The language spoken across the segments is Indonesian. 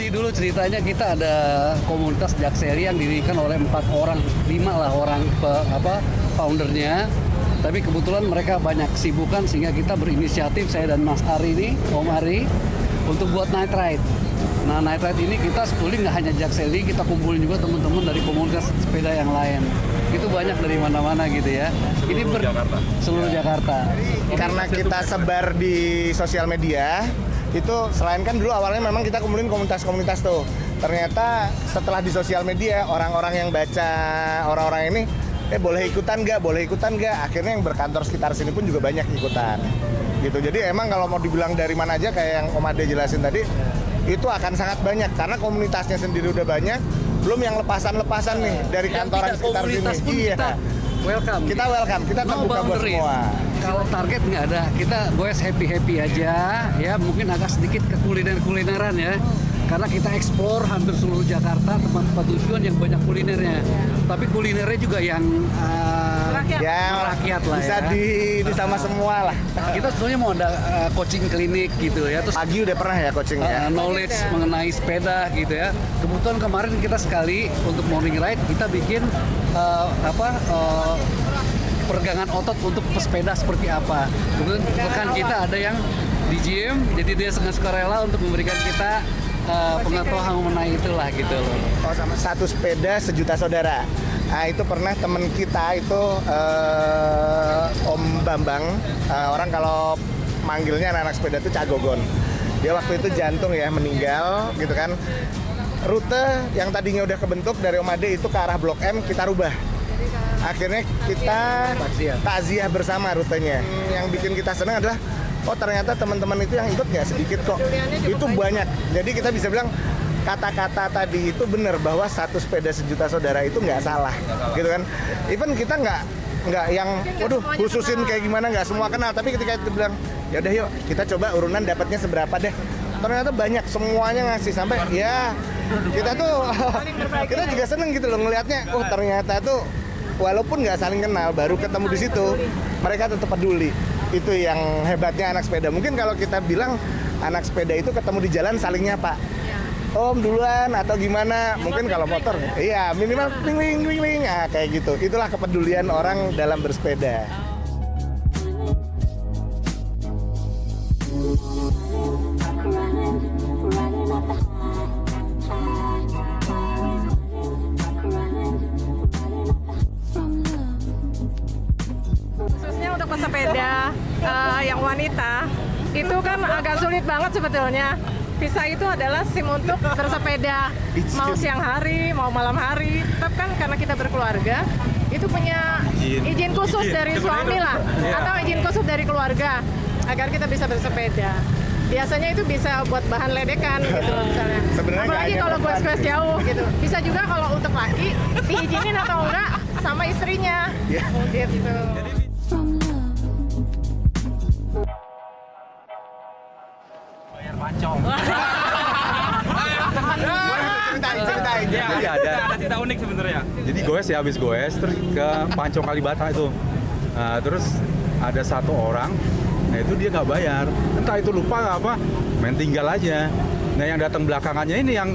Jadi dulu ceritanya kita ada komunitas Jakseri yang didirikan oleh 5 orang foundernya. Tapi kebetulan mereka banyak kesibukan sehingga kita berinisiatif, saya dan Mas Ari ini, Om Ari, untuk buat night ride. Nah, night ride ini kita schooling nggak hanya Jakseli, kita kumpulin juga teman-teman dari komunitas sepeda yang lain. Itu banyak dari mana-mana gitu ya. Ini seluruh Jakarta. Karena kita sebar di sosial media, itu selain kan dulu awalnya memang kita kumpulin komunitas-komunitas tuh. Ternyata setelah di sosial media, orang-orang yang baca, orang-orang ini, boleh ikutan nggak? Akhirnya yang berkantor sekitar sini pun juga banyak ikutan. Gitu. Jadi emang kalau mau dibilang dari mana aja kayak yang Om Ade jelasin tadi, itu akan sangat banyak karena komunitasnya sendiri udah banyak, belum yang lepasan-lepasan nih dari kantoran sekitar sini. Iya. Welcome. Kita terbuka buat semua. Kalau target nggak ada, kita goes happy aja, ya mungkin agak sedikit ke kulineran ya. Karena kita eksplor hampir seluruh Jakarta, tempat-tempat tujuan yang banyak kulinernya. Tapi kulinernya juga yang rakyat lah bisa ya. di sama semua lah. Kita sebenarnya mau ada coaching klinik gitu ya. Terus Pagi udah pernah ya coaching ya? knowledge mengenai sepeda gitu ya. Kebetulan kemarin kita sekali untuk morning ride kita bikin peregangan otot untuk pesepeda seperti apa. Kemudian rekan kita ada yang di gym, jadi dia sangat sukarela untuk memberikan kita pengetahuan mengenai itulah gitu loh. Oh, sama satu sepeda sejuta saudara. Nah, itu pernah temen kita itu Om Bambang, orang kalau manggilnya anak sepeda itu Cagogon. Dia waktu itu jantung ya, meninggal gitu kan. Rute yang tadinya udah kebentuk dari Om Ade itu ke arah Blok M kita rubah. Akhirnya kita takziah bersama rutenya. Yang bikin kita senang adalah oh ternyata teman-teman itu yang ikut nggak sedikit kok. Itu banyak. Jadi kita bisa bilang kata-kata tadi itu benar bahwa satu sepeda sejuta saudara itu nggak salah, gitu kan. Even kita nggak yang, waduh khususin kayak gimana, nggak semua kenal. Tapi ketika kita bilang, ya udah yuk kita coba urunan dapatnya seberapa deh. Ternyata banyak, semuanya ngasih sampai ya kita tuh kita juga seneng gitu loh ngelihatnya. Oh ternyata tuh walaupun nggak saling kenal, baru ketemu di situ mereka tetap peduli. Itu yang hebatnya anak sepeda. Mungkin kalau kita bilang anak sepeda itu ketemu di jalan saling nyapa. Om duluan atau gimana? Mungkin kalau motor, iya minimal ping, nah, kayak gitu. Itulah kepedulian orang dalam bersepeda. Khususnya untuk pesepeda yang wanita, itu kan agak sulit banget sebetulnya. Visa itu adalah SIM untuk bersepeda, mau siang hari, mau malam hari. Tetap kan karena kita berkeluarga, itu punya izin khusus dari suami lah, atau izin khusus dari keluarga, agar kita bisa bersepeda. Biasanya itu bisa buat bahan ledekan gitu misalnya. Apalagi kalau buat squash jauh gitu. Bisa juga kalau untuk laki, diizinin atau enggak sama istrinya, gitu. Ceritain. Jadi ada cerita unik sebenarnya. Jadi goes ya, habis goes terus ke Pancong Kalibata itu. Nah, terus ada satu orang, nah itu dia nggak bayar. Entah itu lupa apa, main tinggal aja. Nah yang datang belakangannya ini yang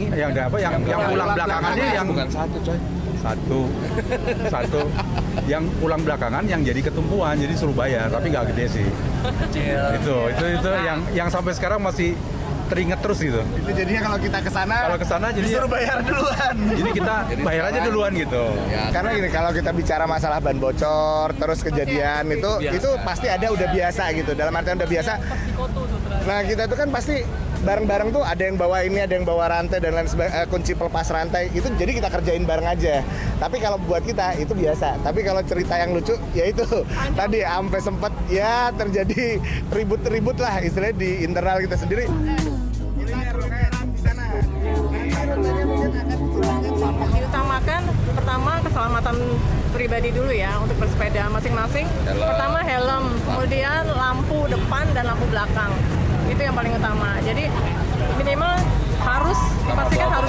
pulang belakangannya yang bukan satu coy. Satu yang pulang belakangan yang jadi ketumpuan, jadi suruh bayar tapi nggak gede sih. Itu yang sampai sekarang masih teringat terus gitu. Itu jadinya kalau kita kesana jadi disuruh bayar duluan. Jadi kita bayar aja duluan gitu. Ya, Karena gini, kalau kita bicara masalah ban bocor, terus kejadian itu pasti ada, udah biasa gitu. Dalam artian udah biasa. Nah kita tuh kan pasti bareng-bareng tuh ada yang bawa ini, ada yang bawa rantai dan lain sebagainya, kunci pelepas rantai itu jadi kita kerjain bareng aja. Tapi kalau buat kita itu biasa. Tapi kalau cerita yang lucu ya itu tadi sampai sempet ya terjadi ribut-ribut lah istilahnya di internal kita sendiri. Diutamakan pertama keselamatan pribadi dulu ya untuk bersepeda masing-masing. Pertama helm, kemudian lampu depan dan lampu belakang. Itu yang paling utama. Jadi minimal harus dipastikan harus